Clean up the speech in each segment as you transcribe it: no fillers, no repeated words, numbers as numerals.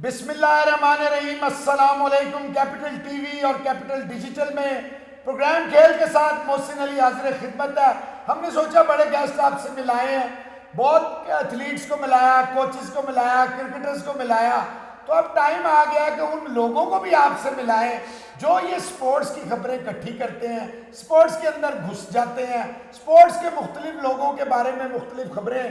بسم اللہ الرحمن الرحیم، السلام علیکم۔ کیپٹل ٹی وی اور کیپٹل ڈیجیٹل میں پروگرام کھیل کے ساتھ محسن علی حاضر خدمت ہے۔ ہم نے سوچا بڑے گیسٹ آپ سے ملائے ہیں، بہت ایتھلیٹس کو ملایا، کوچز کو ملایا، کرکٹرز کو ملایا، تو اب ٹائم آ گیا کہ ان لوگوں کو بھی آپ سے ملائیں جو یہ سپورٹس کی خبریں اکٹھی کرتے ہیں، سپورٹس کے اندر گھس جاتے ہیں، سپورٹس کے مختلف لوگوں کے بارے میں مختلف خبریں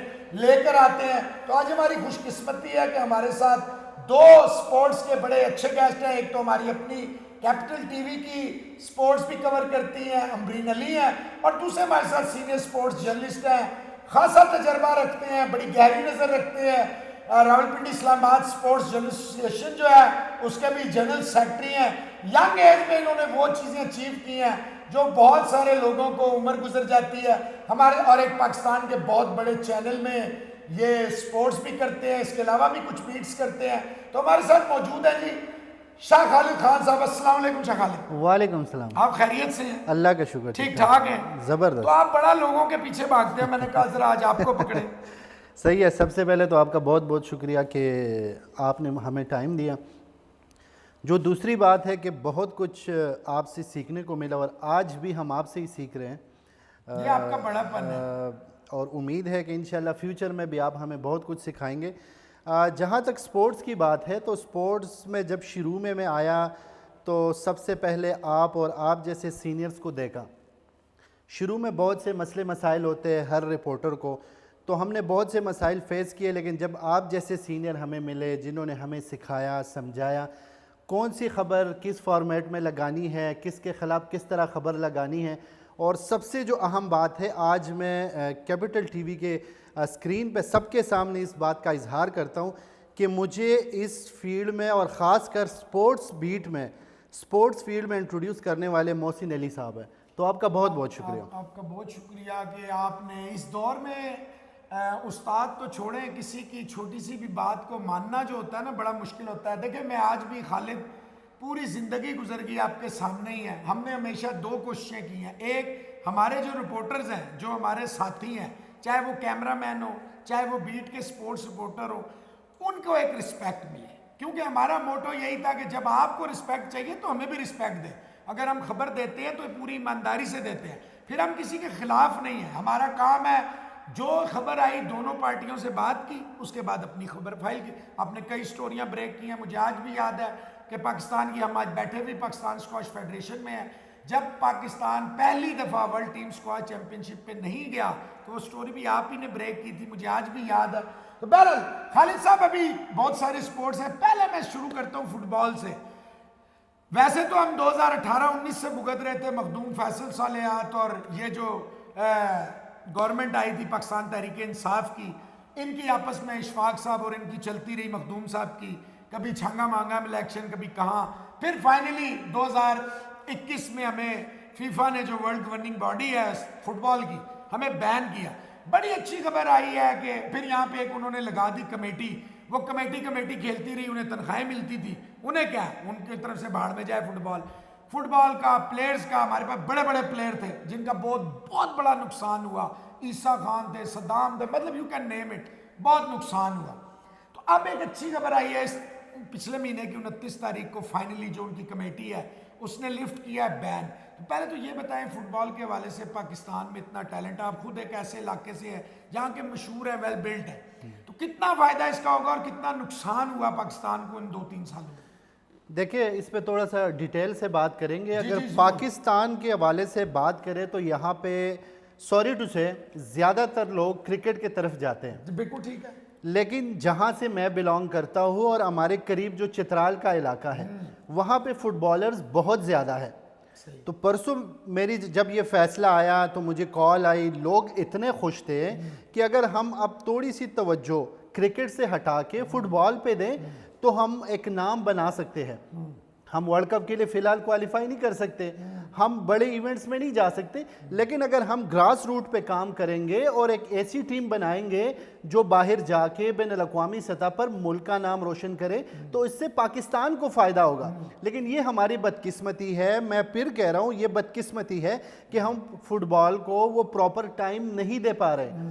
لے کر آتے ہیں۔ تو آج ہماری خوش قسمتی ہے کہ ہمارے ساتھ دو سپورٹس کے بڑے اچھے گیسٹ ہیں۔ ایک تو ہماری اپنی کیپٹل ٹی وی کی سپورٹس بھی کور کرتی ہیں امبرین علی ہیں، اور دوسرے ہمارے ساتھ سینئر سپورٹس جرنلسٹ ہیں، خاصا تجربہ رکھتے ہیں، بڑی گہری نظر رکھتے ہیں، راولپنڈی اسلام آباد سپورٹس جرنلسٹ ایسوسی ایشن جو ہے اس کے بھی جنرل سیکرٹری ہیں۔ ینگ ایج میں انہوں نے وہ چیزیں اچیو کی ہیں جو بہت سارے لوگوں کو عمر گزر جاتی ہے ہمارے، اور ایک پاکستان کے بہت بڑے چینل میں یہ سپورٹس بھی کرتے ہیں، اس کے علاوہ بھی کچھ بیٹس کرتے ہیں۔ تو ہمارے ساتھ موجود ہیں جی شاہ خالد خان صاحب۔ السلام علیکم شاہ خالد۔ وعلیکم السلام۔ آپ خیریت سے ہیں؟ اللہ کا شکر، ٹھیک ٹھاک ہیں؟ زبردست۔ تو آپ بڑا لوگوں کے پیچھے بھاگتے ہیں، میں نے کہا ذرا آج آپ کو پکڑیں۔ صحیح ہے، سب سے پہلے تو آپ کا بہت بہت شکریہ کہ آپ نے ہمیں ٹائم دیا۔ جو دوسری بات ہے کہ بہت کچھ آپ سے سیکھنے کو ملا، اور آج بھی ہم آپ سے ہی سیکھ رہے ہیں، یہ آپ کا بڑا پن ہے، اور امید ہے کہ انشاءاللہ فیوچر میں بھی آپ ہمیں بہت کچھ سکھائیں گے۔ جہاں تک سپورٹس کی بات ہے تو سپورٹس میں جب شروع میں آیا تو سب سے پہلے آپ اور آپ جیسے سینئرز کو دیکھا۔ شروع میں بہت سے مسئلے مسائل ہوتے ہیں ہر رپورٹر کو، تو ہم نے بہت سے مسائل فیس کیے، لیکن جب آپ جیسے سینئر ہمیں ملے جنہوں نے ہمیں سکھایا، سمجھایا کون سی خبر کس فارمیٹ میں لگانی ہے، کس کے خلاف کس طرح خبر لگانی ہے، اور سب سے جو اہم بات ہے آج میں کیپٹل ٹی وی کے اسکرین پہ سب کے سامنے اس بات کا اظہار کرتا ہوں کہ مجھے اس فیلڈ میں اور خاص کر سپورٹس بیٹ میں، سپورٹس فیلڈ میں انٹروڈیوس کرنے والے محسن علی صاحب ہیں۔ تو آپ کا بہت بہت شکریہ۔ آپ کا بہت شکریہ کہ آپ نے اس دور میں استاد تو چھوڑیں، کسی کی چھوٹی سی بھی بات کو ماننا جو ہوتا ہے نا بڑا مشکل ہوتا ہے۔ دیکھیں میں آج بھی خالد پوری زندگی گزر گئی آپ کے سامنے ہی ہے، ہم نے ہمیشہ دو کوششیں کی ہیں۔ ایک ہمارے جو رپورٹرز ہیں، جو ہمارے ساتھی ہیں، چاہے وہ کیمرہ مین ہو، چاہے وہ بیٹ کے سپورٹس رپورٹر ہو، ان کو ایک رسپیکٹ ملے، کیونکہ ہمارا موٹو یہی تھا کہ جب آپ کو رسپیکٹ چاہیے تو ہمیں بھی رسپیکٹ دیں۔ اگر ہم خبر دیتے ہیں تو پوری ایمانداری سے دیتے ہیں، پھر ہم کسی کے خلاف نہیں ہیں۔ ہمارا کام ہے جو خبر آئی دونوں پارٹیوں سے بات کی، اس کے بعد اپنی خبر فائل کی۔ آپ نے کئی سٹوریاں بریک کی ہیں، مجھے آج بھی یاد ہے کہ پاکستان کی، ہم آج بیٹھے ہوئے پاکستان اسکواش فیڈریشن میں ہیں، جب پاکستان پہلی دفعہ ورلڈ ٹیم اسکواش چیمپئن شپ پہ نہیں گیا تو وہ سٹوری بھی آپ ہی نے بریک کی تھی، مجھے آج بھی یاد ہے۔ تو بہرحال خالد صاحب ابھی بہت سارے سپورٹس ہیں، پہلے میں شروع کرتا ہوں فٹ بال سے۔ ویسے تو ہم 2018-19 سے بھگت رہے تھے مخدوم فیصل صالحات، اور یہ جو گورنمنٹ آئی تھی پاکستان تحریک انصاف کی، ان کی آپس میں اشفاق صاحب اور ان کی چلتی رہی مخدوم صاحب کی، کبھی چھنگا مانگا میں الیکشن، کبھی کہاں، پھر فائنلی 2021 میں ہمیں فیفا نے جو ورلڈ گورننگ باڈی ہے فٹ بال کی، ہمیں بین کیا۔ بڑی اچھی خبر آئی ہے کہ پھر یہاں پہ ایک انہوں نے لگا دی کمیٹی، وہ کمیٹی کھیلتی رہی، انہیں تنخواہیں ملتی تھی، انہیں کیا ہے، ان کی طرف سے بھاڑ میں جائے فٹ بال کا پلیئرز کا۔ ہمارے پاس بڑے بڑے پلیئر تھے جن کا بہت بڑا نقصان ہوا، عیسیٰ خان تھے، صدام تھے، مطلب یو کین نیم اٹ، بہت نقصان ہوا۔ تو اب ایک اچھی خبر آئی ہے، اس پچھلے مہینے کی 29 تاریخ کو فائنلی جو ان کی کمیٹی ہے اس نے لفٹ کیا ہے بین۔ تو پہلے تو یہ بتائیں فٹ بال کے حوالے سے پاکستان میں اتنا ٹیلنٹ ہے، آپ خود ایک ایسے علاقے سے ہے جہاں کے مشہور ہے، ویل بلٹ ہے، تو کتنا فائدہ اس کا ہوگا اور کتنا نقصان ہوا پاکستان کو ان 2-3 سالوں میں؟ دیکھیں اس پہ تھوڑا سا ڈیٹیل سے بات کریں گے۔ اگر پاکستان کے حوالے سے بات کریں تو یہاں پہ سوری ٹو سے زیادہ تر لوگ کرکٹ کی طرف جاتے ہیں، بالکل ٹھیک ہے، لیکن جہاں سے میں بلانگ کرتا ہوں اور ہمارے قریب جو چترال کا علاقہ ہے وہاں پہ فٹ بالرز بہت زیادہ ہے۔ تو پرسوں میری جب یہ فیصلہ آیا تو مجھے کال آئی، لوگ اتنے خوش تھے کہ اگر ہم اب تھوڑی سی توجہ کرکٹ سے ہٹا کے فٹ بال پہ دیں تو ہم ایک نام بنا سکتے ہیں۔ ہم ورلڈ کپ کے لیے فی الحال کوالیفائی نہیں کر سکتے، ہم بڑے ایونٹس میں نہیں جا سکتے، لیکن اگر ہم گراس روٹ پہ کام کریں گے اور ایک ایسی ٹیم بنائیں گے جو باہر جا کے بین الاقوامی سطح پر ملک کا نام روشن کرے تو اس سے پاکستان کو فائدہ ہوگا۔ لیکن یہ ہماری بدقسمتی ہے، میں پھر کہہ رہا ہوں یہ بدقسمتی ہے کہ ہم فٹ بال کو وہ پراپر ٹائم نہیں دے پا رہے۔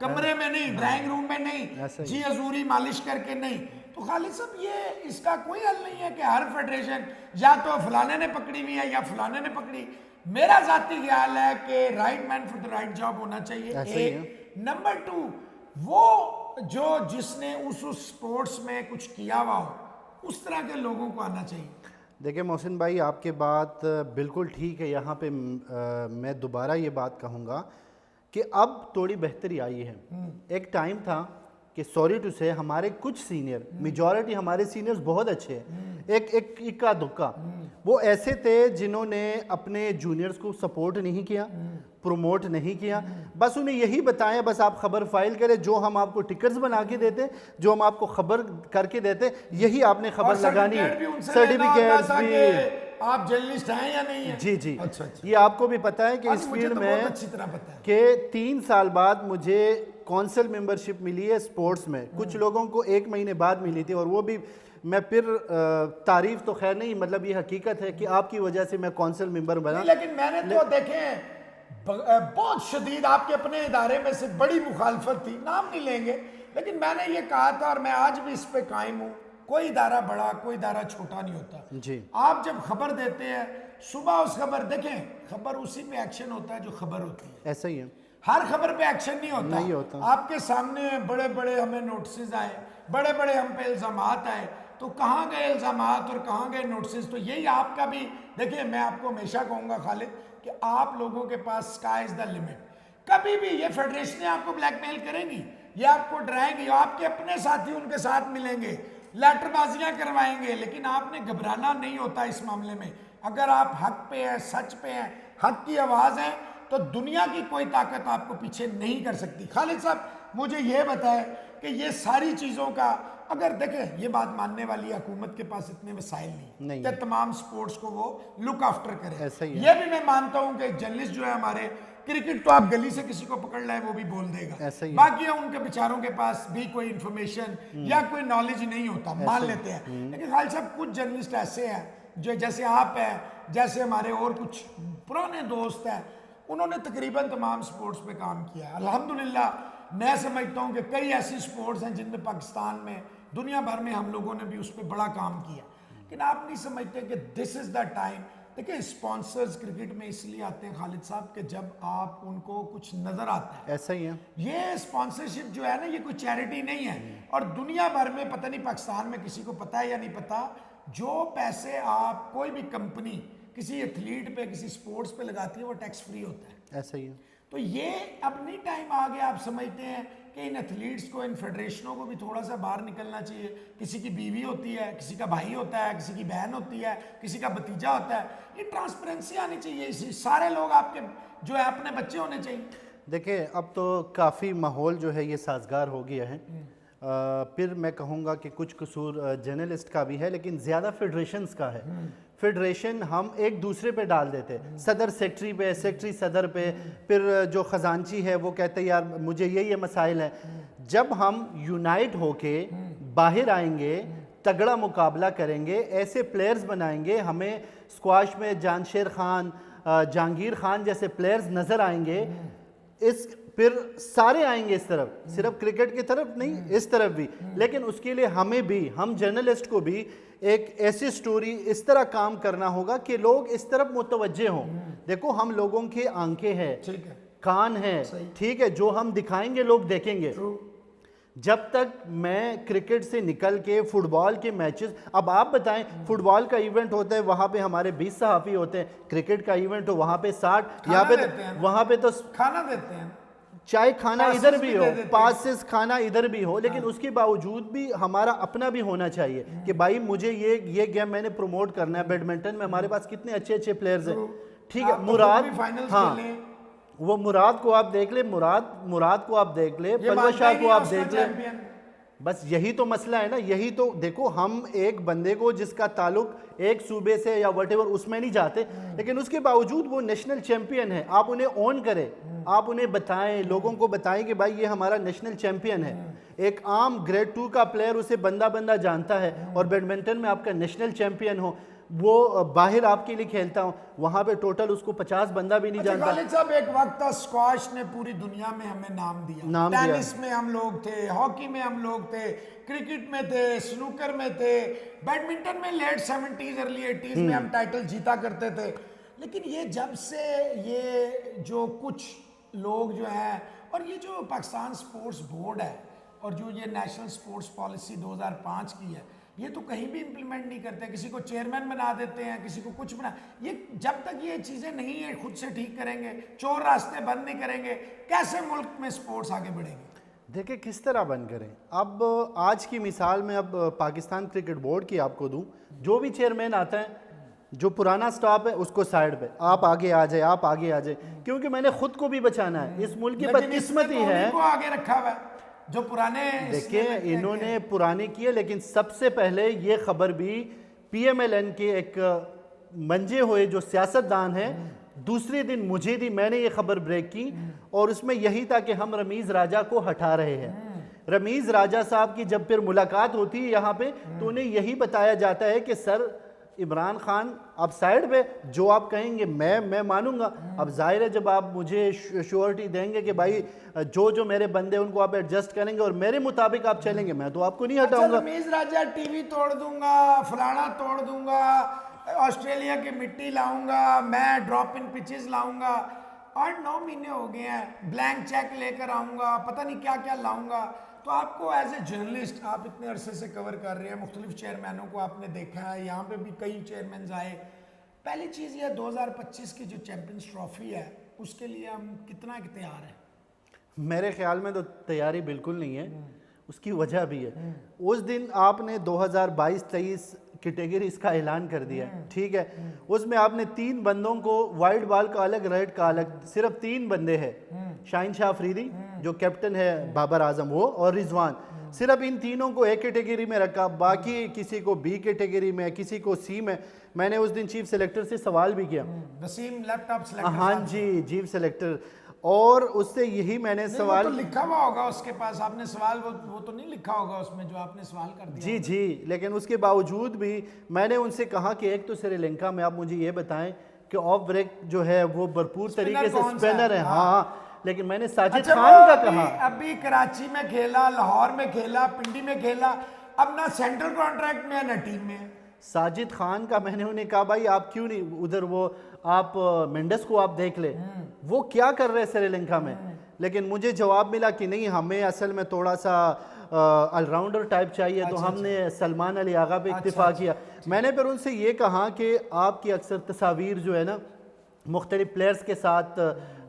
کمرے میں نہیں, ڈرائنگ روم میں نہیں, ایسا ہی. جی حضوری مالش کر کے نہیں. تو خالد صاحب یہ اس کا کوئی حل نہیں ہے کہ ہر فیڈریشن یا تو فلانے نے پکڑی ہوئی ہے یا فلانے نے پکڑی. میرا ذاتی خیال ہے کہ right man for the right job ہونا چاہیے. ایسا ہی ہے. ایک نمبر 2, وہ جو جس نے اس سپورٹس میں کچھ کیا ہوا ہو اس طرح کے لوگوں کو آنا چاہیے. دیکھیں محسن بھائی, آپ کے بات بالکل ٹھیک ہے. یہاں پہ میں دوبارہ یہ بات کہوں گا کہ اب تھوڑی بہتری آئی ہے. ایک ٹائم تھا کہ سوری ٹو سے ہمارے کچھ سینئر, میجورٹی ہمارے سینئرز بہت اچھے ہیں, ایک اکا دکا وہ ایسے تھے جنہوں نے اپنے جونیئرز کو سپورٹ نہیں کیا, پروموٹ نہیں کیا, بس انہیں یہی بتایا بس آپ خبر فائل کریں, جو ہم آپ کو ٹکرز بنا کے دیتے, جو ہم آپ کو خبر کر کے دیتے, یہی آپ نے خبر لگانی ہے. سرٹیفکیٹس بھی آپ جرنلسٹ ہیں یا نہیں ہیں. جی جی, اچھا اچھا, یہ آپ کو بھی پتہ ہے کہ اس مجھے فیلڈ تو میں بہت اچھی طرح پتہ ہے کہ 3 سال بعد مجھے کونسل ممبرشپ ملی ہے سپورٹس میں. کچھ لوگوں کو 1 مہینے بعد ملی تھی, اور وہ بھی میں پھر تعریف تو خیر نہیں, مطلب یہ حقیقت ہے کہ آپ کی وجہ سے میں کونسل ممبر بنا. لیکن میں نے تو دیکھیں بہت شدید آپ کے اپنے ادارے میں سے بڑی مخالفت تھی, نام نہیں لیں گے, لیکن میں نے یہ کہا تھا اور میں آج بھی اس پہ قائم ہوں, کوئی ادارہ بڑا کوئی ادارہ چھوٹا نہیں ہوتا. جی, آپ جب خبر دیتے ہیں صبح اس خبر دیکھیں, خبر اسی پہ ایکشن ہوتا ہے جو خبر ہوتی ہے. ایسا ہی ہے. ہر خبر پہ ایکشن نہیں ہوتا. آپ کے سامنے بڑے بڑے ہمیں نوٹسز آئے, بڑے بڑے ہم پہ الزامات آئے, تو کہاں گئے الزامات اور کہاں گئے نوٹسز. تو یہی آپ کا بھی دیکھیں, میں آپ کو ہمیشہ کہوں گا خالد کہ آپ لوگوں کے پاس اسکائی از دا لمٹ. کبھی بھی یہ فیڈریشنیں آپ کو بلیک میل کریں گی, یہ آپ کو ڈرائیں گی, آپ کے اپنے ساتھی ان کے ساتھ ملیں گے, لیٹر بازیاں کروائیں گے, لیکن آپ نے گھبرانا نہیں ہوتا اس معاملے میں. اگر آپ حق پہ ہیں, سچ پہ ہیں, حق کی آواز ہیں, تو دنیا کی کوئی طاقت آپ کو پیچھے نہیں کر سکتی. خالد صاحب مجھے یہ بتائیں کہ یہ ساری چیزوں کا اگر دیکھیں, یہ بات ماننے والی حکومت کے پاس اتنے وسائل نہیں کہ تمام سپورٹس کو وہ لک آفٹر کرے. یہ بھی میں مانتا ہوں کہ ایک جرنلسٹ جو ہے ہمارے, کرکٹ تو آپ گلی سے کسی کو پکڑ لائے وہ بھی بول دے گا, باقی ان کے بیچاروں کے پاس بھی کوئی انفارمیشن یا کوئی نالج نہیں ہوتا, مان لیتے ہیں. لیکن خالد صاحب کچھ جرنلسٹ ایسے ہیں جو جیسے آپ ہیں, جیسے ہمارے اور کچھ پرانے دوست ہیں, انہوں نے تقریباً تمام سپورٹس پہ کام کیا. الحمدللہ میں سمجھتا ہوں کہ کئی ایسی سپورٹس ہیں جن میں پاکستان میں, دنیا بھر میں ہم لوگوں نے بھی اس پہ بڑا کام کیا. لیکن آپ نہیں سمجھتے کہ دس از دا ٹائم. دیکھیں اسپانسرز کرکٹ میں اس لیے آتے ہیں خالد صاحب کہ جب آپ ان کو کچھ نظر آتا ہے. ایسا ہی ہے. یہ اسپانسرشپ جو ہے نا, یہ کوئی چیریٹی نہیں ہے, اور دنیا بھر میں پتہ نہیں پاکستان میں کسی کو پتہ ہے یا نہیں پتہ, جو پیسے آپ کوئی بھی کمپنی کسی ایتھلیٹ پہ کسی سپورٹس پہ لگاتی ہے وہ ٹیکس فری ہوتا ہے. ایسا ہی ہے. تو یہ اب نہیں ٹائم آ گیا, آپ سمجھتے ہیں کہ ان ایتھلیٹس کو, ان فیڈریشنوں کو بھی تھوڑا سا باہر نکلنا چاہیے. کسی کی بیوی ہوتی ہے, کسی کا بھائی ہوتا ہے, کسی کی بہن ہوتی ہے, کسی کا بھتیجا ہوتا ہے, یہ ٹرانسپیرنسی آنی چاہیے. اسی سارے لوگ آپ کے جو ہے اپنے بچے ہونے چاہیے. دیکھیں اب تو کافی ماحول جو ہے یہ سازگار ہو گیا ہے. پھر میں کہوں گا کہ کچھ قصور جرنلسٹ کا بھی ہے, لیکن زیادہ فیڈریشنز کا ہے. فیڈریشن ہم ایک دوسرے پہ ڈال دیتے, صدر سیکٹری پہ, سیکٹری صدر پہ, پھر جو خزانچی ہے وہ کہتے یار مجھے یہ مسائل ہیں. جب ہم یونائٹ ہو کے باہر آئیں گے, تگڑا مقابلہ کریں گے, ایسے پلیئرز بنائیں گے, ہمیں سکواش میں جانشیر خان, جہانگیر خان جیسے پلیئرز نظر آئیں گے, اس پھر سارے آئیں گے اس طرف, صرف کرکٹ کی طرف نہیں, اس طرف بھی. لیکن اس کے لیے ہمیں بھی, ہم جرنلسٹ کو بھی ایک ایسی سٹوری اس طرح کام کرنا ہوگا کہ لوگ اس طرف متوجہ ہوں. دیکھو ہم لوگوں کی آنکھیں ہیں, کان ہیں, ٹھیک ہے, جو ہم دکھائیں گے لوگ دیکھیں گے. جب تک میں کرکٹ سے نکل کے فٹ بال کے میچز, اب آپ بتائیں فٹ بال کا ایونٹ ہوتا ہے وہاں پہ ہمارے 20 صحافی ہوتے ہیں, کرکٹ کا ایونٹ ہو وہاں پہ 60, یہاں پہ وہاں پہ تو کھانا دیتے ہیں, چاہے کھانا ادھر بھی ہو, پاسز کھانا ادھر بھی ہو, لیکن اس کے باوجود بھی ہمارا اپنا بھی ہونا چاہیے کہ بھائی مجھے یہ گیم میں نے پروموٹ کرنا ہے. بیڈمنٹن میں ہمارے پاس کتنے اچھے اچھے پلیئرز ہیں, ٹھیک ہے. مراد, ہاں وہ مراد کو آپ دیکھ لیں, مراد کو آپ دیکھ لیں, پلوہ شاہ کو آپ دیکھ لیں. بس یہی تو مسئلہ ہے نا. یہی تو دیکھو, ہم ایک بندے کو جس کا تعلق ایک صوبے سے یا وٹ ایور اس میں نہیں جاتے, لیکن اس کے باوجود وہ نیشنل چیمپئن ہے. آپ انہیں اون کریں, آپ انہیں بتائیں, لوگوں کو بتائیں کہ بھائی یہ ہمارا نیشنل چیمپئن ہے. ایک عام گریڈ 2 کا پلیئر اسے بندہ جانتا ہے, اور بیڈمنٹن میں آپ کا نیشنل چیمپئن ہو. وہ باہر آپ کے لیے کھیلتا ہوں, وہاں پہ ٹوٹل اس کو 50 بندہ بھی نہیں جانتا. خالد صاحب ایک وقت تھا اسکواش نے پوری دنیا میں ہمیں نام دیا, ٹینس میں ہم لوگ تھے, ہاکی میں ہم لوگ تھے, کرکٹ میں تھے, سنوکر میں تھے, بیڈمنٹن میں لیٹ 70s ارلی 80s میں ہم ٹائٹل جیتا کرتے تھے. لیکن یہ جب سے یہ جو کچھ لوگ جو ہیں, اور یہ جو پاکستان سپورٹس بورڈ ہے اور جو یہ نیشنل سپورٹس پالیسی 2005 کی ہے, یہ تو کہیں بھی امپلیمنٹ نہیں کرتے. کسی کو چیئرمین بنا دیتے ہیں, کسی کو کچھ بنا. یہ جب تک یہ چیزیں نہیں ہیں خود سے ٹھیک کریں گے, چور راستے بند نہیں کریں گے, کیسے ملک میں سپورٹس آگے بڑھیں گے؟ دیکھیں کس طرح بند کریں. اب آج کی مثال میں اب پاکستان کرکٹ بورڈ کی آپ کو دوں, جو بھی چیئرمین آتا ہے, جو پرانا سٹاپ ہے اس کو سائیڈ پہ, آپ آگے آ جائے, آپ آگے آ جائے, کیونکہ میں نے خود کو بھی بچانا ہے. اس ملک کی بدقسمتی ہے کو آگے رکھا ہوا ہے جو پرانے. دیکھیں انہوں نے پرانے کیے, لیکن سب سے پہلے یہ خبر بھی پی ایم ایل این کے ایک منجے ہوئے جو سیاستدان ہیں دوسرے دن مجھے دی, میں نے یہ خبر بریک کی, اور اس میں یہی تھا کہ ہم رمیز راجہ کو ہٹا رہے ہیں. رمیز راجہ صاحب کی جب پھر ملاقات ہوتی ہے یہاں پہ تو انہیں یہی بتایا جاتا ہے کہ سر عمران خان آپ سائیڈ پہ, جو آپ کہیں گے میں مانوں گا. اب ظاہر ہے جب آپ مجھے شیورٹی دیں گے کہ بھائی جو میرے بندے ان کو آپ ایڈجسٹ کریں گے اور میرے مطابق آپ چلیں گے, میں تو آپ کو نہیں ہٹاؤں گا. رمیز راجہ ٹی وی توڑ دوں گا, فلانا توڑ دوں گا, آسٹریلیا کی مٹی لاؤں گا, میں ڈراپ ان پچز لاؤں گا, 8-9 مہینے ہو گئے ہیں, بلینک چیک لے کر آؤں گا, پتہ نہیں کیا کیا لاؤں گا. تو آپ کو ایز اے جرنلسٹ, آپ اتنے عرصے سے کور کر رہے ہیں, مختلف چیئرمینوں کو آپ نے دیکھا ہے, یہاں پہ بھی کئی چیئرمینز آئے. پہلی چیز یہ 2025 کی جو چیمپئنز ٹرافی ہے اس کے لیے ہم کتنا تیار ہیں؟ میرے خیال میں تو تیاری بالکل نہیں ہے. اس کی وجہ بھی ہے, اس دن آپ نے 2022-23 کیٹیگریز کا اعلان کر دیا, ٹھیک ہے, اس میں آپ نے 3 بندوں کو وائلڈ بال کا الگ, ریڈ کا الگ, صرف 3 بندے ہیں, شاہین شاہ افریدی جو کیپٹن ہے, بابر اعظم وہ, اور رضوان, صرف ان تینوں کو ایک کیٹیگری میں رکھا, باقی کسی کو بی کیٹیگری میں, کسی کو سی میں. میں نے اس دن چیف سلیکٹر سے سوال بھی کیا, وسیم لیپ ٹاپ سلیکٹر, ہاں جی چیف سلیکٹر, اور اس سے یہی میں نے سوال, تو لکھا ہوا ہوگا اس کے پاس, آپ نے سوال وہ تو نہیں لکھا ہوگا اس میں جو آپ نے سوال کر دیا. جی, لیکن اس کے باوجود بھی میں نے ان سے کہا کہ ایک تو سری لنکا میں آپ مجھے یہ بتائیں کہ آف بریک جو ہے وہ بھرپور طریقے سے اسپنر ہے, ہاں, لیکن میں نے ساجد خان کا کہا, ابھی کراچی میں کھیلا, لاہور میں کھیلا, پنڈی میں کھیلا, اب نہ سینٹرل کانٹریکٹ میں ہے نہ ٹیم میں ہے. ساجد خان کا میں نے انہیں کہا بھائی آپ کیوں نہیں ادھر, وہ آپ مینڈس کو آپ دیکھ لیں وہ کیا کر رہے سری لنکا میں, لیکن مجھے جواب ملا کہ نہیں, ہمیں اصل میں تھوڑا سا آل راؤنڈر ٹائپ چاہیے, تو ہم نے سلمان علی آغا پہ اکتفا کیا. میں نے پھر ان سے یہ کہا کہ آپ کی اکثر تصاویر جو ہے نا مختلف پلیئرز کے ساتھ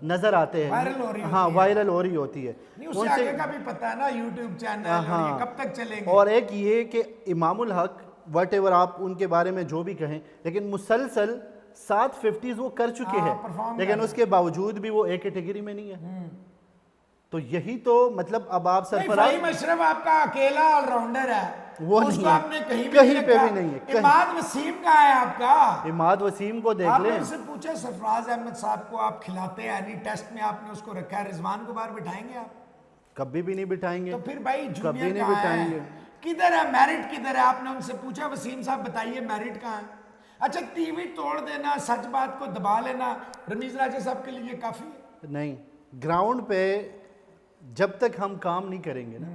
نظر آتے ہیں, ہاں وائرل ہو رہی ہوتی ہے, اس سے آگے کا بھی پتہ ہے نا یوٹیوب چینل, یہ کب تک چلیں گے. اور ایک یہ کہ امام الحق واٹ ایور آپ ان کے بارے میں جو بھی کہیں, لیکن مسلسل 750s وہ کر چکے ہیں, لیکن اس کے باوجود بھی وہ ایک کیٹیگری میں نہیں ہے. تو یہی تو مطلب اب آپ سرفراز, فہیم اشرف آپ کا اکیلا آل راؤنڈر ہے, وہ اس نہیں کو ہے, آپ نے کہیں پہ بھی نہیں ہے. عماد وسیم کہاں ہے آپ کا؟ عماد وسیم کو دیکھ آپ نے لیں, ان سے پوچھا سرفراز احمد صاحب کو آپ کھلاتے ہیں, یعنی ٹیسٹ میں آپ نے اس کو رکھا ہے, رضوان کو باہر بٹھائیں گے آپ؟ کبھی بھی نہیں بٹھائیں گے. تو پھر بھائی کبھی جونیئر نہیں کہاں بٹھائیں گے. ہے, کدھر ہے میرٹ, کدھر ہے؟ آپ نے ان سے پوچھا وسیم صاحب بتائیے میرٹ کہاں ہے؟ اچھا ٹی وی توڑ دینا, سچ بات کو دبا لینا رمیز راجہ صاحب کے لیے کافی ہے؟ نہیں, گراؤنڈ پہ جب تک ہم کام نہیں کریں گے نا,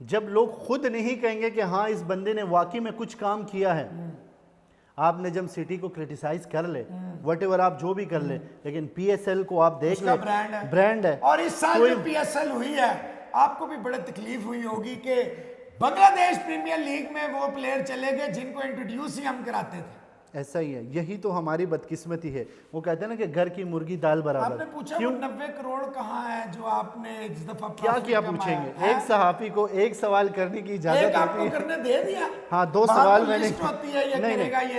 جب لوگ خود نہیں کہیں گے کہ ہاں اس بندے نے واقعی میں کچھ کام کیا ہے. آپ نے جب سٹی کو کرٹیسائز کر لے, وٹ ایور آپ جو بھی کر لے, لیکن پی ایس ایل کو آپ دیکھ لیں, برانڈ ہے. اور اس سال جو پی ایس ایل ہوئی ہے آپ کو بھی بڑے تکلیف ہوئی ہوگی کہ بنگلہ دیش پریمیئر لیگ میں وہ پلیئر چلے گئے جن کو انٹروڈیوس ہی ہم کراتے تھے. ایسا ہی ہے, یہی تو ہماری بدقسمتی ہے. وہ کہتے ہیں نا کہ گھر کی مرغی دال برابر. آپ نے پوچھا وہ 90 کروڑ کہاں ہے جو آپ نے اس دفعہ کیا پوچھیں گے, ایک صحافی کو ایک سوال کرنے کی اجازت ہوتی ہے, کرنے دے دیا. ہاں 2 سوال میں نے,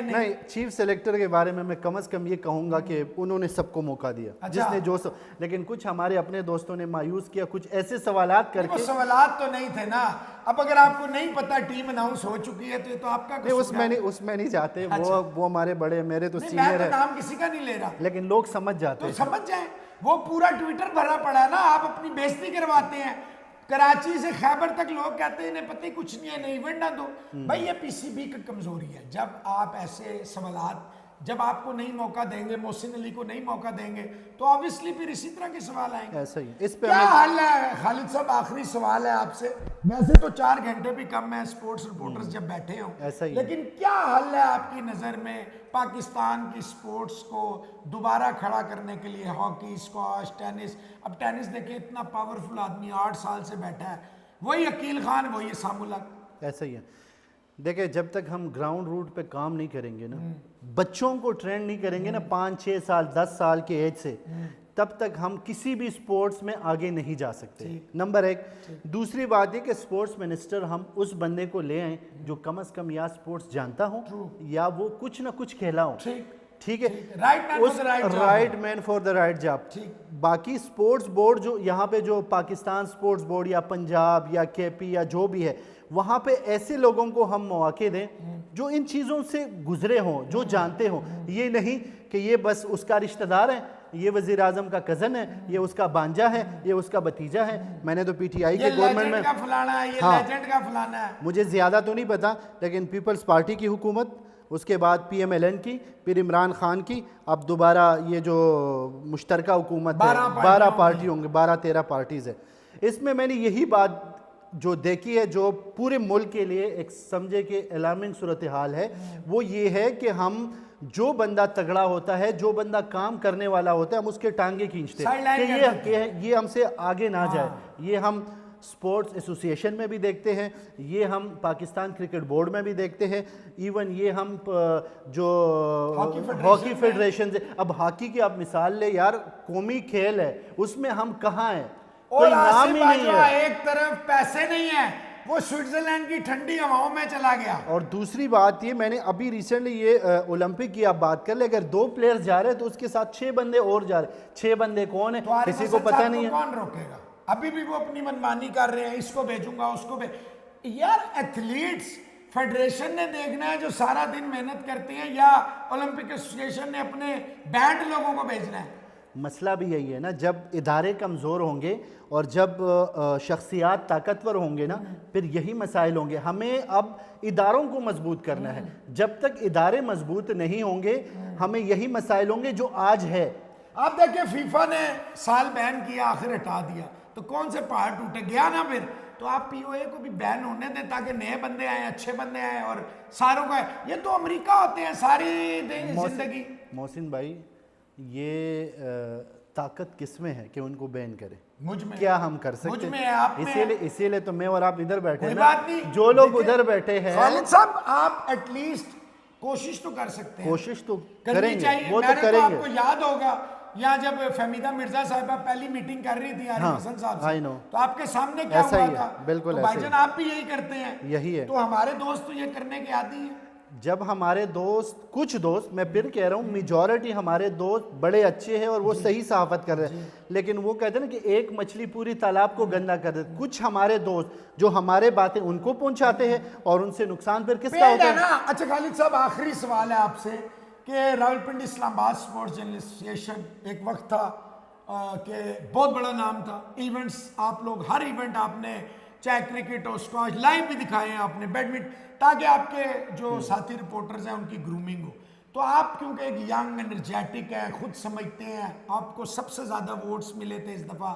نہیں چیف سلیکٹر کے بارے میں کم از کم یہ کہوں گا کہ انہوں نے سب کو موقع دیا, جس نے جو لیکن کچھ ہمارے اپنے دوستوں نے مایوس کیا, کچھ ایسے سوالات کر کے. سوالات تو نہیں تھے نا, اب اگر آپ کو نہیں پتا ٹیم اناؤنس ہو چکی ہے تو یہ تو آپ کا قصور ہے. اس میں نہیں جاتے, وہ ہمارے بڑے, میرے تو سینئر ہے, نام کسی کا نہیں لے رہا, لیکن لوگ سمجھ جاتے ہیں. سمجھ جائیں, وہ پورا ٹویٹر بھرا پڑا ہے نا, آپ اپنی بےزتی کرواتے ہیں. کراچی سے خیبر تک لوگ کہتے ہیں انہیں پتہ ہی کچھ نہیں ہے، نہیں ایونٹ نہ دو. بھائی یہ پی سی بی کی کمزوری ہے. جب آپ ایسے سوالات جب آپ کو نہیں موقع دیں گے، محسن علی کو نہیں موقع دیں گے، تو آبویسلی پھر اسی طرح کے سوال آئیں گے. ایسا ہی ہے. اس پہ کیا حل ہے خالد صاحب؟ آخری سوال ہے آپ سے. ویسے تو 4 گھنٹے بھی کم ہے اسپورٹس رپورٹرز جب بیٹھے ہوں، ایسا ہی ہے. لیکن کیا حل ہے آپ کی نظر میں پاکستان کی سپورٹس کو دوبارہ کھڑا کرنے کے لیے؟ Hockey, squash, tennis. اب ٹینس دیکھیں اتنا پاورفل آدمی 8 سال سے بیٹھا ہے، وہی عقیل خان، وہی اسام الحق. ایسا ہی ہے. دیکھیں جب تک ہم گراؤنڈ روٹ پہ کام نہیں کریں گے نا، بچوں کو ٹرین نہیں کریں گے نا 5-6 سال 10 سال کے ایج سے، تب تک ہم کسی بھی سپورٹس میں آگے نہیں جا سکتے. نمبر 1. دوسری بات یہ کہ سپورٹس منسٹر ہم اس بندے کو لے آئیں جو کم از کم یا سپورٹس جانتا ہوں یا وہ کچھ نہ کچھ کھیلا ہوں. ٹھیک ہے، right man for the right job. باقی سپورٹس بورڈ جو یہاں پہ جو پاکستان سپورٹس بورڈ یا پنجاب یا کے پی یا جو بھی ہے، وہاں پہ ایسے لوگوں کو ہم مواقع دیں جو ان چیزوں سے گزرے ہوں، جو جانتے ہوں. یہ نہیں کہ یہ بس اس کا رشتہ دار ہے، یہ وزیر اعظم کا کزن ہے، یہ اس کا بانجا ہے، یہ اس کا بھتیجا ہے. میں نے تو پی ٹی آئی کے گورنمنٹ میں لیجنڈ کا فلانا ہے، مجھے زیادہ تو نہیں پتا، لیکن پیپلز پارٹی کی حکومت، اس کے بعد پی ایم ایل این کی، پھر عمران خان کی، اب دوبارہ یہ جو مشترکہ حکومت ہے 12 پارٹی ہوں گے، 12-13 پارٹیز ہے. اس میں میں نے یہی بات جو دیکھی ہے جو پورے ملک کے لیے ایک سمجھے کہ الارمنگ صورتحال ہے، وہ یہ ہے کہ ہم جو بندہ تگڑا ہوتا ہے، جو بندہ کام کرنے والا ہوتا ہے، ہم اس کے ٹانگیں کھینچتے ہیں کہ یہ ہم سے آگے نہ جائے. یہ ہم سپورٹس ایسوسیشن میں بھی دیکھتے ہیں، یہ ہم پاکستان کرکٹ بورڈ میں بھی دیکھتے ہیں، ایون یہ ہم جو ہاکی فیڈریشن سے. اب ہاکی کی آپ مثال لیں یار، قومی کھیل ہے، اس میں ہم کہاں ہیں؟ کوئی نام ہی نہیں ہے. ایک طرف پیسے نہیں ہیں، وہ سوئٹزرلینڈ کی ٹھنڈی ہواؤں میں چلا گیا. اور دوسری بات یہ، میں نے ابھی ریسنٹلی یہ اولمپک کی آپ بات کر لیں، اگر 2 پلیئرز جا رہے ہیں تو اس کے ساتھ 6 بندے اور جا رہے ہیں. 6 بندے کون ہیں کسی کو پتہ نہیں ہے. کون روکے گا؟ ابھی بھی وہ اپنی منمانی کر رہے ہیں، اس کو بھیجوں گا، اس کو یار ایتھلیٹس فیڈریشن نے دیکھنا ہے جو سارا دن محنت کرتے ہیں، یا اولمپک ایسوسیشن نے اپنے بینڈ لوگوں کو بھیجنا ہے؟ مسئلہ بھی یہی ہے نا، جب ادارے کمزور ہوں گے اور جب شخصیات طاقتور ہوں گے نا، پھر یہی مسائل ہوں گے. ہمیں اب اداروں کو مضبوط کرنا ہے. جب تک ادارے مضبوط نہیں ہوں گے، ہمیں یہی مسائل ہوں گے جو آج ہے. آپ دیکھیں فیفا نے سال بین کیا، آخر ہٹا دیا، تو کون سے پہاڑ ٹوٹے گیا نا پھر. تو آپ پی او اے کو بھی بین ہونے دیں تاکہ نئے بندے آئیں، اچھے بندے آئیں، اور ساروں کا. یہ تو امریکہ ہوتے ہیں ساری زندگی. محسن بھائی، یہ طاقت کس میں ہے کہ ان کو بین کرے؟ مجھ میں. کیا ہم کر سکتے ہیں؟ اسی لیے تو میں اور آپ ادھر بیٹھے ہیں، جو لوگ ادھر بیٹھے ہیں. خالد صاحب آپ ایٹ لیسٹ کوشش تو کر سکتے ہیں. کوشش تو کریں گے، وہ تو میں نے کریں آپ گے. کو یاد ہوگا یہاں جب فہمیدہ مرزا صاحبہ پہلی میٹنگ کر رہی تھی عارف حسن صاحب سے، تو آپ کے سامنے کیا ہوا تھا؟ بالکل بھائی جان آپ بھی یہی کرتے ہیں. یہی ہے. تو ہمارے دوست تو یہ کرنے کے عادی ہیں. جب ہمارے دوست، کچھ دوست، میں پھر کہہ رہا ہوں میجورٹی ہمارے دوست بڑے اچھے ہیں اور وہ صحیح صحافت کر رہے ہیں، لیکن وہ کہتے ہیں نا کہ ایک مچھلی پوری تالاب کو گندا کر دیتے. کچھ ہمارے دوست جو ہمارے باتیں ان کو پہنچاتے ہیں اور ان سے نقصان پھر کس کا ہوتا ہے؟ اچھا خالد صاحب آخری سوال ہے آپ سے کہ راولپنڈی اسلام آباد سپورٹس جرنلسٹ ایسوسیشن ایک وقت تھا کہ بہت بڑا نام تھا. ایونٹس آپ لوگ ہر ایونٹ آپ نے چاہے کرکٹ ہو، اسکواش لائیو بھی دکھائے ہیں آپ نے، بیڈمنٹن، تاکہ آپ کے جو ساتھی رپورٹرز ہیں ان کی گرومنگ ہو. تو آپ کیونکہ ایک ینگ انرجیٹک ہیں، خود سمجھتے ہیں، آپ کو سب سے زیادہ ووٹس ملے تھے اس دفعہ،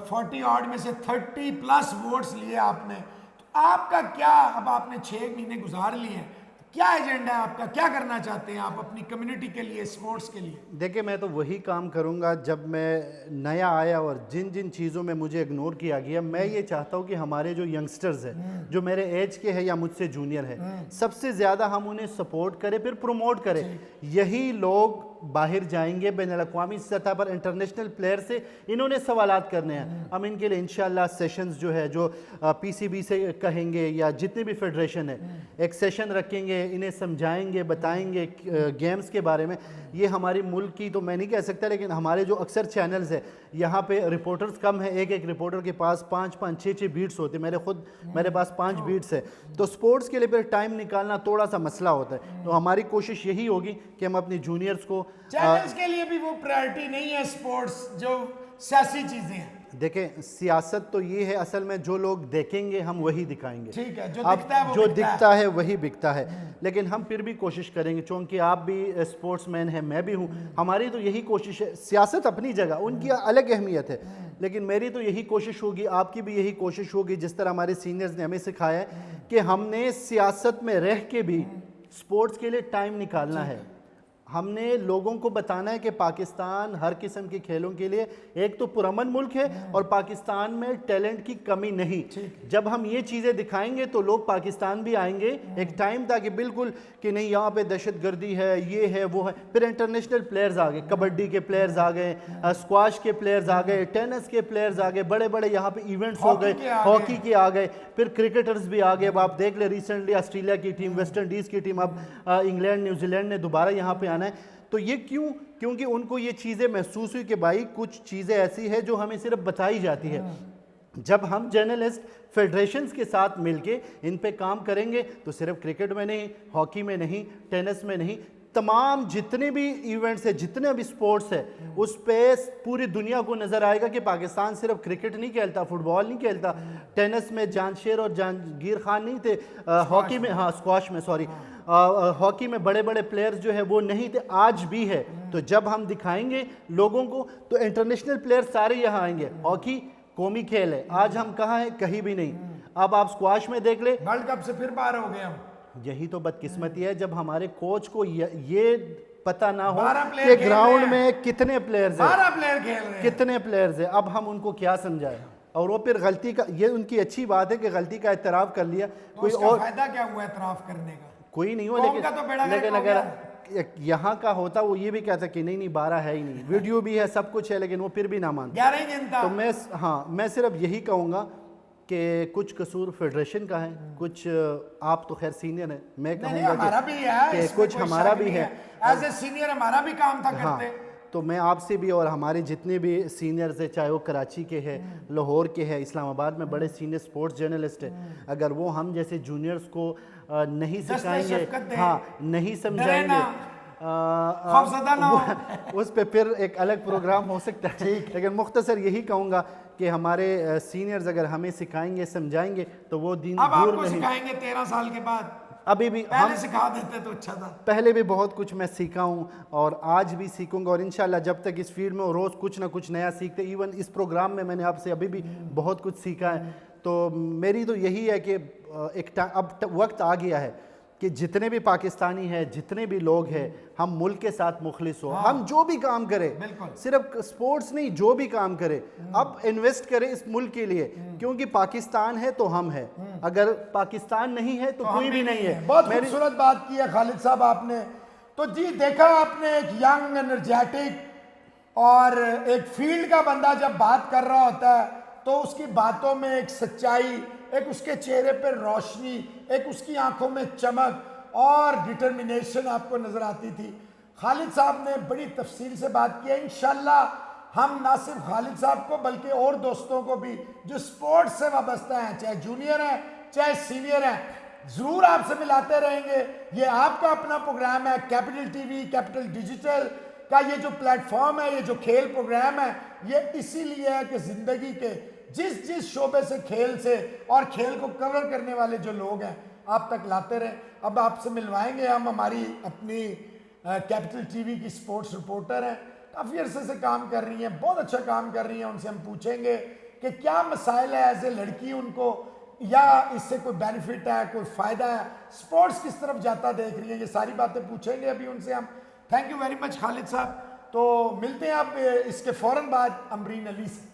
40 آڈ میں سے 30+ ووٹس لیے آپ نے. تو آپ کا کیا، اب آپ نے 6 مہینے گزار لیے ہیں، کیا ایجنڈا ہے آپ کا؟ کیا کرنا چاہتے ہیں آپ اپنی کمیونٹی کے لیے، سپورٹس کے لیے؟ دیکھیں میں تو وہی کام کروں گا جب میں نیا آیا اور جن چیزوں میں مجھے اگنور کیا گیا. میں یہ چاہتا ہوں کہ ہمارے جو ینگسٹرز ہیں جو میرے ایج کے ہیں یا مجھ سے جونیئر ہیں، سب سے زیادہ ہم انہیں سپورٹ کریں، پھر پروموٹ کریں. یہی لوگ باہر جائیں گے بین الاقوامی سطح پر، انٹرنیشنل پلیئر سے انہوں نے سوالات کرنے ہیں. ہم ان کے لیے انشاءاللہ سیشنز جو ہے جو پی سی بی سے کہیں گے یا جتنے بھی فیڈریشن ہے، ایک سیشن رکھیں گے، انہیں سمجھائیں گے، بتائیں گے گیمز کے بارے میں. یہ ہماری ملک کی تو میں نہیں کہہ سکتا، لیکن ہمارے جو اکثر چینلز ہیں یہاں پہ رپورٹرز کم ہیں، ایک رپورٹر کے پاس 5-5 6-6 بیٹس ہوتے ہیں. میرے پاس 5 بیٹس ہیں. تو سپورٹس کے لیے پھر ٹائم نکالنا تھوڑا سا مسئلہ ہوتا ہے. تو ہماری کوشش یہی ہوگی کہ ہم اپنی جونیئرز کو، چینلز کے لیے بھی وہ پرائرٹی نہیں ہے سپورٹس جو سیاسی چیزیں ہیں. دیکھیں سیاست تو یہ ہے اصل میں جو لوگ دیکھیں گے ہم وہی دکھائیں گے. ٹھیک ہے, جو اب دکھتا ہے وہ جو بکتا ہے. دکھتا ہے وہی بکتا ہے. لیکن ہم پھر بھی کوشش کریں گے, چونکہ آپ بھی اسپورٹس مین ہیں, میں بھی ہوں, ہماری تو یہی کوشش ہے. سیاست اپنی جگہ, ان کی الگ اہمیت ہے, لیکن میری تو یہی کوشش ہوگی, آپ کی بھی یہی کوشش ہوگی, جس طرح ہمارے سینئرز نے ہمیں سکھایا ہے کہ ہم نے سیاست میں رہ کے بھی اسپورٹس کے لیے ٹائم نکالنا ہے. ہم نے لوگوں کو بتانا ہے کہ پاکستان ہر قسم کے کھیلوں کے لیے ایک تو پرامن ملک ہے, اور پاکستان میں ٹیلنٹ کی کمی نہیں. جب ہم یہ چیزیں دکھائیں گے تو لوگ پاکستان بھی آئیں گے. ایک ٹائم تھا کہ بالکل کہ نہیں یہاں پہ دہشت گردی ہے, یہ ہے وہ ہے, پھر انٹرنیشنل پلیئرز آ گئے, کبڈی کے پلیئرز آ گئے, اسکواش کے پلیئرز آ گئے, ٹینس کے پلیئرز آ گئے, بڑے بڑے یہاں پہ ایونٹس ہو گئے, ہاکی کے آ گئے, پھر کرکٹرز بھی آ گئے. اب آپ دیکھ لیں ریسنٹلی آسٹریلیا کی ٹیم, ویسٹ انڈیز کی ٹیم, اب انگلینڈ نیوزی لینڈ نے دوبارہ یہاں پہ آنا ہے. تو یہ کیوں؟ کیونکہ ان کو یہ چیزیں محسوس ہوئی کہ بھائی کچھ چیزیں ایسی ہیں جو ہمیں صرف بتائی جاتی ہے. جب ہم جرنلسٹ فیڈریشنز کے ساتھ مل کے ان پہ کام کریں گے تو صرف کرکٹ میں نہیں, ہاکی میں نہیں, ٹینس میں نہیں, تمام جتنے بھی ایونٹس ہیں, جتنے بھی سپورٹس ہیں, اس پہ پوری دنیا کو نظر آئے گا کہ پاکستان صرف کرکٹ نہیں کھیلتا, فٹ بال نہیں کھیلتا, ٹینس میں جانشیر اور جہانگیر خان نہیں تھے, ہاکی میں, ہاں اسکواش میں سوری, ہاکی میں بڑے بڑے پلیئرز جو ہے وہ نہیں تھے, آج بھی ہے. تو جب ہم دکھائیں گے لوگوں کو تو انٹرنیشنل پلیئرز سارے یہاں آئیں گے. ہاکی قومی کھیل ہے, آج ہم کہاں ہیں؟ کہیں بھی نہیں. اب آپ اسکواش میں دیکھ لیں, ورلڈ کپ سے پھر باہر ہو گئے ہم. یہی تو بدقسمتی ہے جب ہمارے کوچ کو یہ پتہ نہ ہو 12 پلیئر کہ کھیل گراؤنڈ رہے میں کتنے پلیئرز ہیں, 12 پلیئر کھیل رہے ہیں, کتنے پلیئرز ہیں. اب ہم ان کو کیا سمجھائیں؟ اور وہ پھر غلطی کا, یہ ان کی اچھی بات ہے کہ غلطی کا اعتراف کر لیا, کوئی اور فائدہ کیا ہوا اعتراف کرنے کا؟ کوئی نہیں ہو. قوم کا تو بیڑا لیکن غرق ہو اگر گیا. یہاں کا ہوتا وہ یہ بھی کہتا کہ نہیں 12 ہے ہی نہیں, ویڈیو بھی ہے, سب کچھ ہے, لیکن وہ پھر بھی نہ مانتا. 11 ہی گنتا. تو میں صرف یہی کہوں گا کہ کچھ قصور فیڈریشن کا ہے, کچھ آپ تو خیر سینئر ہیں, میں کہوں گا ہمارا بھی ہے, کہ کچھ ہمارا بھی ہے, ایز اے سینئر ہمارا بھی کام تھا کرتے. تو میں آپ سے بھی اور ہمارے جتنے بھی سینئرز ہیں, چاہے وہ کراچی کے ہیں, لاہور کے ہیں, اسلام آباد میں بڑے سینئر سپورٹس جرنلسٹ ہیں, اگر وہ ہم جیسے جونیئرز کو نہیں سکھائیں گے, ہاں نہیں سمجھائیں گے, اس پہ پھر ایک الگ پروگرام ہو سکتا ہے. لیکن مختصر یہی کہوں گا کہ ہمارے سینئرز اگر ہمیں سکھائیں گے, سمجھائیں گے تو وہ دین اب آپ دور کو نہیں. سکھائیں گے 13 سال کے بعد, ابھی بھی پہلے سکھا دیتے تو اچھا تھا. پہلے بھی بہت کچھ میں سیکھا ہوں اور آج بھی سیکھوں گا, اور انشاءاللہ جب تک اس فیلڈ میں روز کچھ نہ کچھ نیا سیکھتے, ایون اس پروگرام میں نے آپ سے ابھی بھی بہت کچھ سیکھا ہے. تو میری تو یہی ہے کہ اب وقت آ گیا ہے کہ جتنے بھی پاکستانی ہیں, جتنے بھی لوگ ہیں, ہم ملک کے ساتھ مخلص ہو. ہم جو بھی کام کریں, صرف سپورٹس نہیں, جو بھی کام کریں, اب انویسٹ کریں اس ملک کے لیے, کیونکہ پاکستان ہے تو ہم ہیں, اگر پاکستان نہیں ہے تو کوئی بھی نہیں ہے. بہت خوبصورت بات کی ہے خالد صاحب آپ نے. تو جی دیکھا آپ نے, ایک ینگ انرجیٹک اور ایک فیلڈ کا بندہ جب بات کر رہا ہوتا ہے تو اس کی باتوں میں ایک سچائی, ایک اس کے چہرے پہ روشنی, ایک اس کی آنکھوں میں چمک اور ڈٹرمنیشن آپ کو نظر آتی تھی. خالد صاحب نے بڑی تفصیل سے بات کی ہے. انشاءاللہ ہم نہ صرف خالد صاحب کو بلکہ اور دوستوں کو بھی جو سپورٹس سے وابستہ ہیں, چاہے جونیئر ہیں چاہے سینئر ہیں, ضرور آپ سے ملاتے رہیں گے. یہ آپ کا اپنا پروگرام ہے, capital T V, capital digital کا یہ جو پلیٹ فارم ہے, یہ جو کھیل پروگرام ہے, یہ اسی لیے ہے کہ زندگی کے جس شعبے سے, کھیل سے اور کھیل کو کور کرنے والے جو لوگ ہیں آپ تک لاتے رہیں. اب آپ سے ملوائیں گے ہم ہماری اپنی کیپٹل ٹی وی کی سپورٹس رپورٹر ہیں, کافی عرصے سے کام کر رہی ہیں, بہت اچھا کام کر رہی ہیں. ان سے ہم پوچھیں گے کہ کیا مسائل ہے ایز اے لڑکی ان کو, یا اس سے کوئی بینیفٹ ہے, کوئی فائدہ ہے, سپورٹس کس طرف جاتا دیکھ رہی ہیں, یہ ساری باتیں پوچھیں گے ابھی ان سے ہم. تھینک یو ویری مچ خالد صاحب. تو ملتے ہیں آپ اس کے فوراً بعد امرین علی سے.